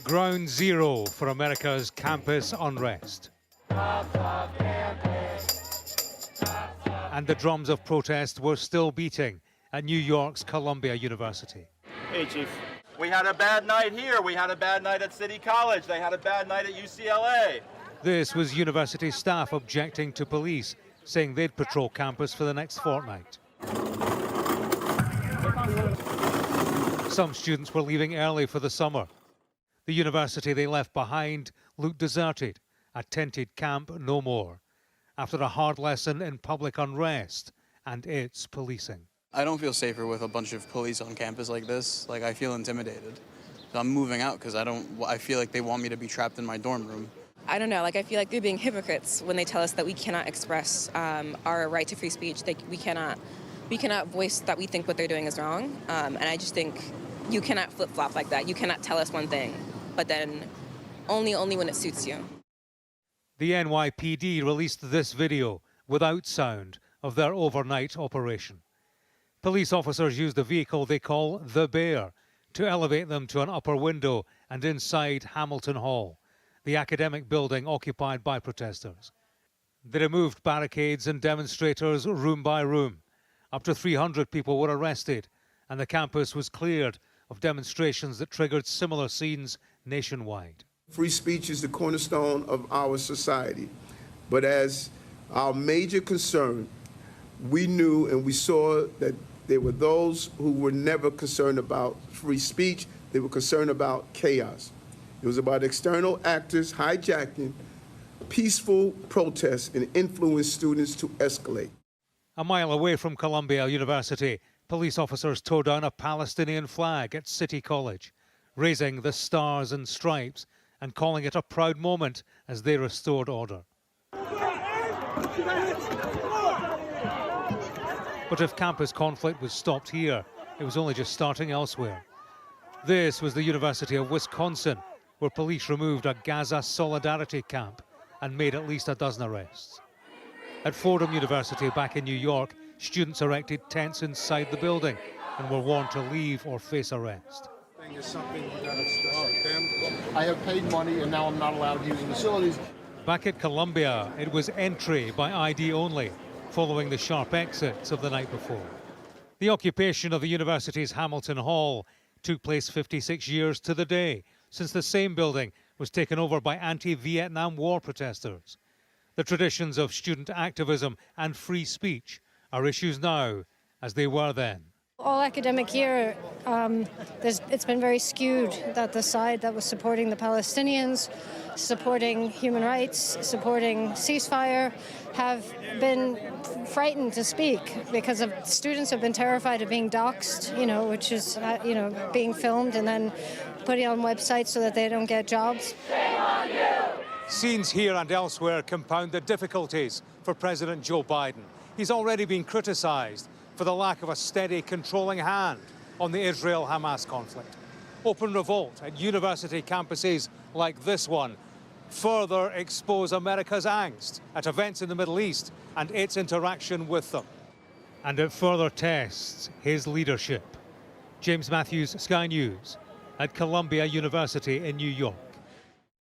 Ground zero for America's campus unrest. And the drums of protest were still beating at New York's Columbia University. Hey, Chief. We had a bad night here. We had a bad night at City College. They had a bad night at UCLA. This was university staff objecting to police, saying they'd patrol campus for the next fortnight. Some students were leaving early for the summer. The university they left behind looked deserted, a tented camp no more, after a hard lesson in public unrest and its policing. I don't feel safer with a bunch of police on campus like this. Like, I feel intimidated. So I'm moving out because I feel like they want me to be trapped in my dorm room. I don't know, like I feel like they're being hypocrites when they tell us that we cannot express our right to free speech. We cannot voice that we think what they're doing is wrong. And I just think you cannot flip-flop like that. You cannot tell us one thing, but then only when it suits you. The NYPD released this video without sound of their overnight operation. Police officers used a vehicle they call the Bear to elevate them to an upper window and inside Hamilton Hall, the academic building occupied by protesters. They removed barricades and demonstrators room by room. Up to 300 people were arrested, and the campus was cleared of demonstrations that triggered similar scenes nationwide. Free speech is the cornerstone of our society, but as our major concern, we knew and we saw that there were those who were never concerned about free speech. They were concerned about chaos. It was about external actors hijacking peaceful protests and influenced students to escalate. A mile away from Columbia University, police officers tore down a Palestinian flag at City College, raising the stars and stripes and calling it a proud moment as they restored order. But if campus conflict was stopped here, it was only just starting elsewhere. This was the University of Wisconsin, where police removed a Gaza solidarity camp and made at least a dozen arrests. At Fordham University back in New York, students erected tents inside the building and were warned to leave or face arrest. I have paid money and now I'm not allowed to use the facilities. Back at Columbia, it was entry by ID only, following the sharp exits of the night before. The occupation of the university's Hamilton Hall took place 56 years to the day since the same building was taken over by anti-Vietnam War protesters. The traditions of student activism and free speech are issues now as they were then. All academic year, it's been very skewed that the side that was supporting the Palestinians, supporting human rights, supporting ceasefire, have been frightened to speak because of students have been terrified of being doxxed, which is, being filmed and then putting on websites so that they don't get jobs. Shame on you! Scenes here and elsewhere compound the difficulties for President Joe Biden. He's already been criticised for the lack of a steady, controlling hand on the Israel-Hamas conflict. Open revolt at university campuses like this one further expose America's angst at events in the Middle East and its interaction with them. And it further tests his leadership. James Matthews, Sky News, at Columbia University in New York.